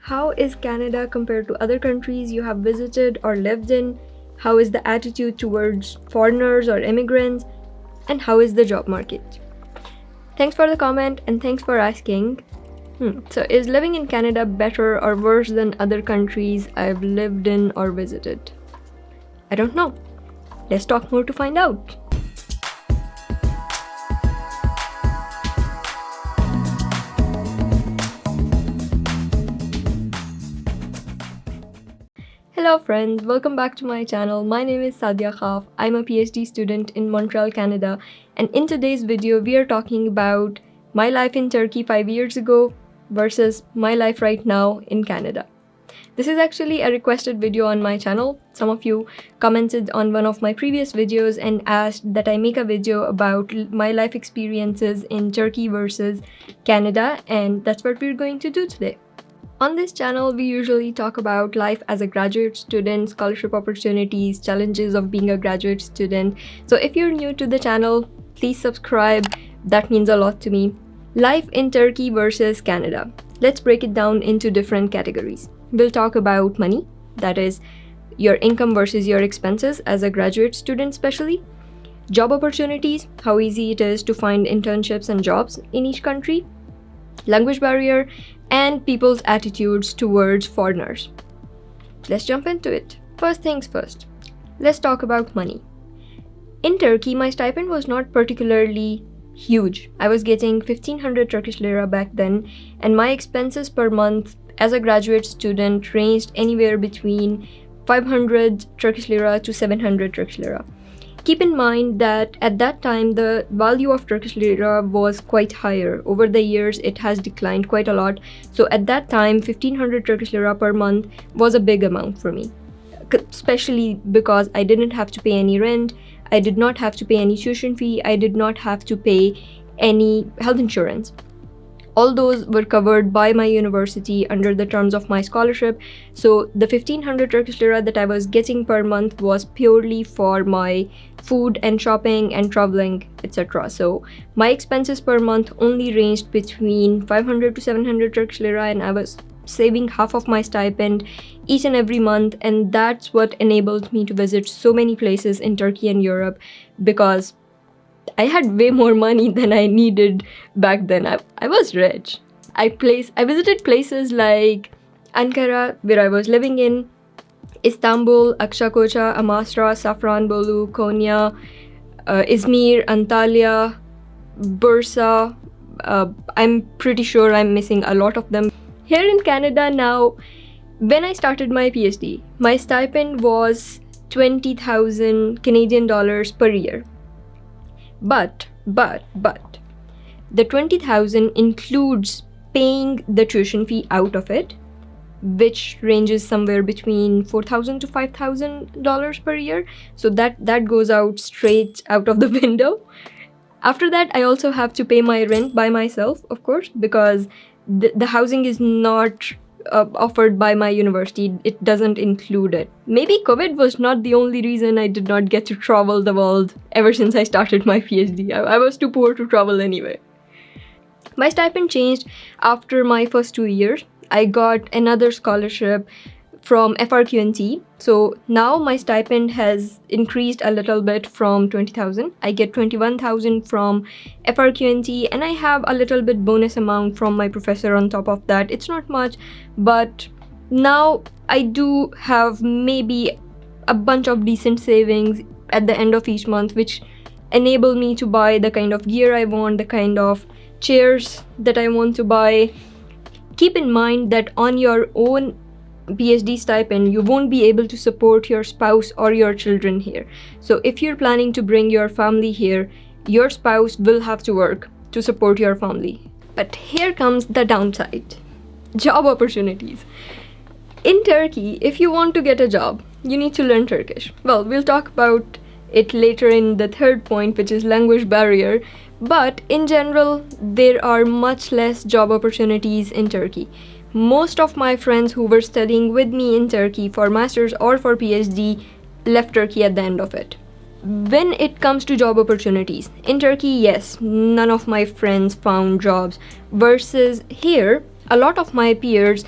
How is Canada compared to other countries you have visited or lived in? How is the attitude towards foreigners or immigrants? And how is the job market? Thanks for the comment and thanks for asking. So is living in Canada better or worse than other countries I've lived in or visited? I don't know. Let's talk more to find out. Hello friends, welcome back to my channel. My name is Sadia Khaf. I'm a PhD student in Montreal, Canada, and in today's video we are talking about my life in Turkey 5 years ago versus my life right now in Canada. This is actually a requested video on my channel. Some of you commented on one of my previous videos and asked that I make a video about my life experiences in Turkey versus Canada, and that's what we're going to do today. On this channel, we usually talk about life as a graduate student, scholarship opportunities, challenges of being a graduate student. So if you're new to the channel, please subscribe. That means a lot to me. Life in Turkey versus Canada. Let's break it down into different categories. We'll talk about money, that is your income versus your expenses as a graduate student especially. Job opportunities, how easy it is to find internships and jobs in each country. Language barrier, and people's attitudes towards foreigners. Let's jump into it. First things first, let's talk about money. In Turkey, my stipend was not particularly huge. I was getting 1500 Turkish lira back then, and my expenses per month as a graduate student ranged anywhere between 500 Turkish lira to 700 Turkish lira. Keep in mind that at that time, the value of Turkish lira was quite higher. Over the years, it has declined quite a lot. So at that time, 1500 Turkish lira per month was a big amount for me, especially because I didn't have to pay any rent, I did not have to pay any tuition fee, I did not have to pay any health insurance. All those were covered by my university under the terms of my scholarship. So the 1500 Turkish lira that I was getting per month was purely for my food and shopping and traveling, etc. So my expenses per month only ranged between 500 to 700 Turkish lira, and I was saving half of my stipend each and every month, and that's what enabled me to visit so many places in Turkey and Europe, because I had way more money than I needed back then. I was rich. I visited places like Ankara, where I was living in, Istanbul, Akşakoça, Amasra, Safranbolu, Konya, Izmir, Antalya, Bursa. I'm pretty sure I'm missing a lot of them. Here in Canada now, when I started my PhD, my stipend was 20,000 Canadian dollars per year. But the 20,000 includes paying the tuition fee out of it, which ranges somewhere between $4,000 to $5,000 per year. So that goes out straight out of the window. After that, I also have to pay my rent by myself, of course, because the housing is not offered by my university. It doesn't include it. Maybe COVID was not the only reason I did not get to travel the world ever since I started my PhD. I was too poor to travel anyway. My stipend changed after my first 2 years. I got another scholarship from FRQNT. So now my stipend has increased a little bit from 20,000. I get 21,000 from FRQNT, and I have a little bit bonus amount from my professor on top of that. It's not much, but now I do have maybe a bunch of decent savings at the end of each month, which enable me to buy the kind of gear I want, the kind of chairs that I want to buy. Keep in mind that on your own PhD stipend, you won't be able to support your spouse or your children here. So if you're planning to bring your family here, your spouse will have to work to support your family. But here comes the downside. Job opportunities. In Turkey, if you want to get a job, you need to learn Turkish. Well, we'll talk about it later in the third point, which is language barrier. But in general, there are much less job opportunities in Turkey. Most of my friends who were studying with me in Turkey for master's or for PhD left Turkey at the end of it. When it comes to job opportunities, in Turkey, yes, none of my friends found jobs. Versus here, a lot of my peers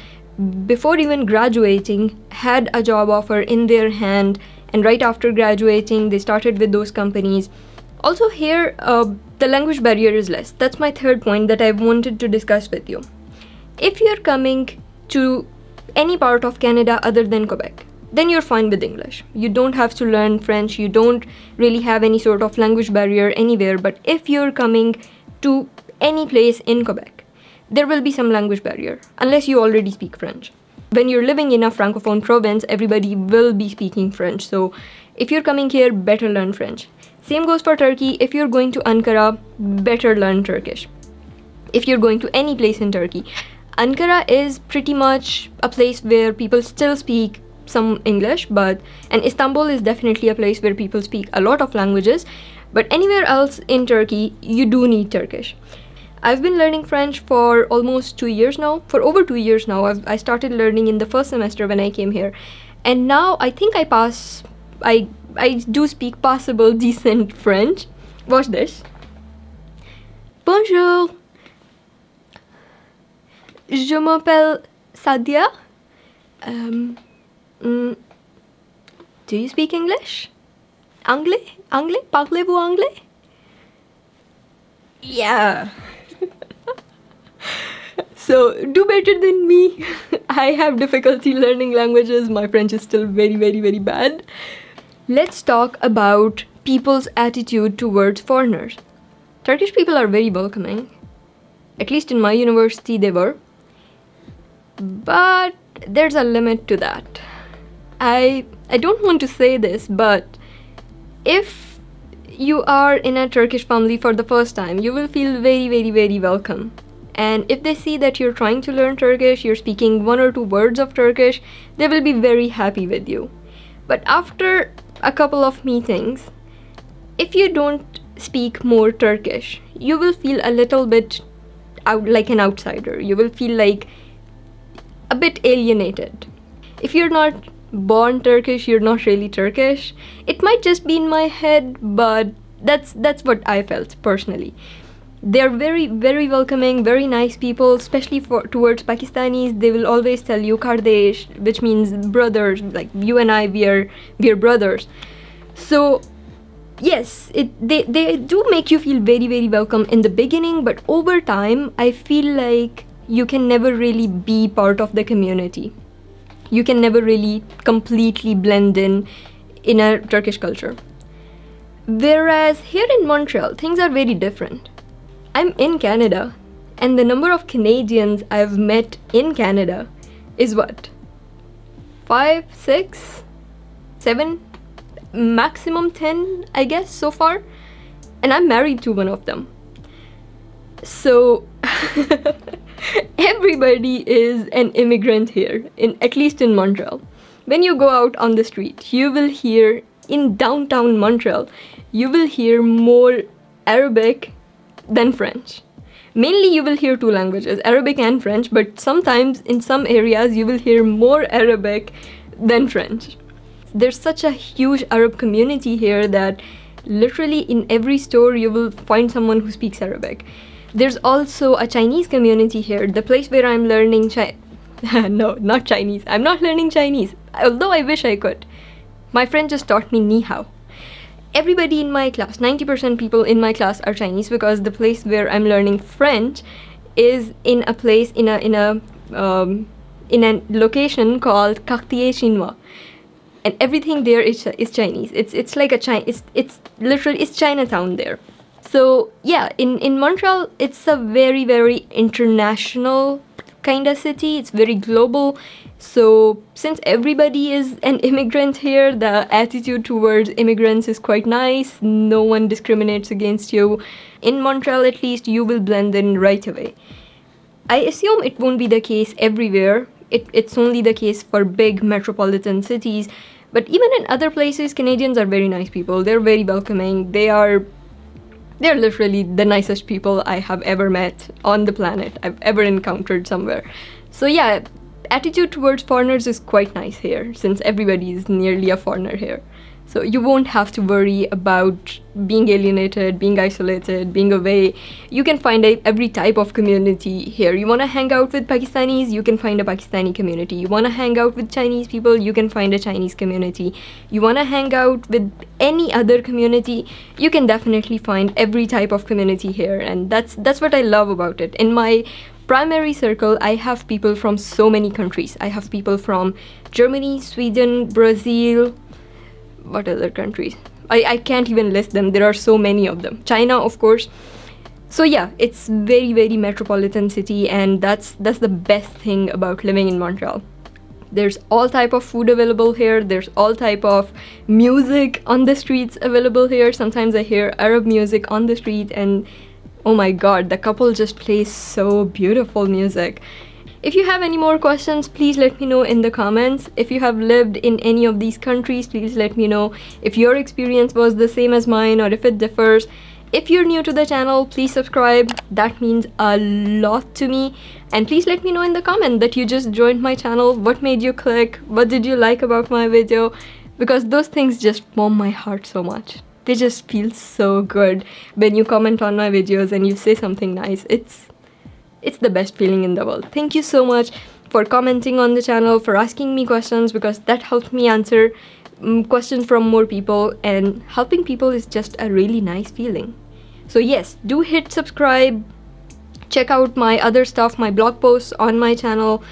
before even graduating, had a job offer in their hand, and right after graduating, they started with those companies. Also, here, the language barrier is less. That's my third point that I wanted to discuss with you. If you're coming to any part of Canada other than Quebec, then you're fine with English. You don't have to learn French. You don't really have any sort of language barrier anywhere. But if you're coming to any place in Quebec, there will be some language barrier unless you already speak French. When you're living in a francophone province, everybody will be speaking French. So if you're coming here, better learn French. Same goes for Turkey. If you're going to Ankara, better learn Turkish. If you're going to any place in Turkey, Ankara is pretty much a place where people still speak some English, and Istanbul is definitely a place where people speak a lot of languages. But anywhere else in Turkey, you do need Turkish. I've been learning French for almost 2 years now. For over 2 years now. I started learning in the first semester when I came here. And now I think I do speak passable, decent French. Watch this. Bonjour. Je m'appelle Sadia. Do you speak English? Anglais? Parlez-vous anglais? Yeah. So, do better than me. I have difficulty learning languages. My French is still very, very, very bad. Let's talk about people's attitude towards foreigners. Turkish people are very welcoming. At least in my university, they were. But there's a limit to that. I don't want to say this, but if you are in a Turkish family for the first time, you will feel very, very, very welcome. And if they see that you're trying to learn Turkish, you're speaking 1 or 2 words of Turkish, they will be very happy with you. But after a couple of meetings, if you don't speak more Turkish, you will feel a little bit like an outsider. You will feel like a bit alienated. If you're not born Turkish, you're not really Turkish. It might just be in my head, but that's what I felt personally. They're very, very welcoming, very nice people, especially towards Pakistanis. They will always tell you Kardesh, which means brothers, like you and I, we are brothers. So yes, they do make you feel very, very welcome in the beginning, but over time, I feel like you can never really be part of the community. You can never really completely blend in a Turkish culture. Whereas here in Montreal, things are very different. I'm in Canada, and the number of Canadians I've met in Canada is what? 5, 6, 7, maximum 10, I guess, so far. And I'm married to one of them. So everybody is an immigrant here, at least in Montreal. When you go out on the street, you will hear, in downtown Montreal, you will hear more Arabic than French. Mainly you will hear 2 languages, Arabic and French, but sometimes in some areas you will hear more Arabic than French. There's such a huge Arab community here that literally in every store you will find someone who speaks Arabic. There's also a Chinese community here. The place where I'm learning no, not Chinese. I'm not learning Chinese, although I wish I could. My friend just taught me ni hao. Everybody in my class, 90% people in my class are Chinese, because the place where I'm learning French is in a place in a location called Quartier Chinois, and everything there is Chinese. It's like it's literally Chinatown there. So yeah, in Montreal, it's a very, very international kind of city. It's very global. So since everybody is an immigrant here, the attitude towards immigrants is quite nice. No one discriminates against you. In Montreal, at least, you will blend in right away. I assume it won't be the case everywhere. It's only the case for big metropolitan cities. But even in other places, Canadians are very nice people. They're very welcoming. They're literally the nicest people I have ever met on the planet, I've ever encountered somewhere. So yeah, attitude towards foreigners is quite nice here, since everybody is nearly a foreigner here. So you won't have to worry about being alienated, being isolated, being away. You can find every type of community here. You want to hang out with Pakistanis, you can find a Pakistani community. You want to hang out with Chinese people, you can find a Chinese community. You want to hang out with any other community, you can definitely find every type of community here. And that's what I love about it. In my primary circle, I have people from so many countries. I have people from Germany, Sweden, Brazil, what other countries? I can't even list them. There are so many of them. China, of course. So yeah, it's very, very metropolitan city, and that's the best thing about living in Montreal. There's all type of food available here. There's all type of music on the streets available here. Sometimes I hear Arab music on the street, and oh my god, the couple just plays so beautiful music. If you have any more questions, please let me know in the comments. If you have lived in any of these countries, please let me know if your experience was the same as mine or if it differs. If you're new to the channel, please subscribe. That means a lot to me. And please let me know in the comment that you just joined my channel. What made you click? What did you like about my video? Because those things just warm my heart so much. They just feel so good when you comment on my videos and you say something nice. It's the best feeling in the world. Thank you so much for commenting on the channel, for asking me questions, because that helps me answer questions from more people, and helping people is just a really nice feeling. So yes, do hit subscribe. Check out my other stuff, my blog posts on my channel.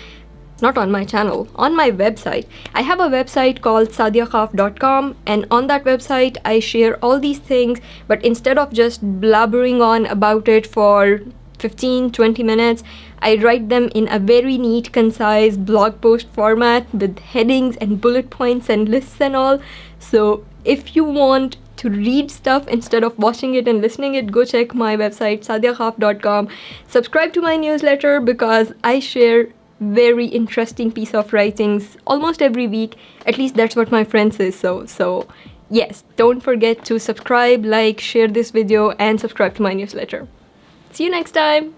Not on my channel, on my website. I have a website called sadiakhaf.com, and on that website I share all these things, but instead of just blabbering on about it for 15-20 minutes, I write them in a very neat, concise blog post format with headings and bullet points and lists and all. So if you want to read stuff instead of watching it and listening it, go check my website sadiakhaf.com. Subscribe to my newsletter because I share very interesting piece of writings almost every week. At least that's what my friend says. So yes, don't forget to subscribe, like, share this video, and subscribe to my newsletter. See you next time.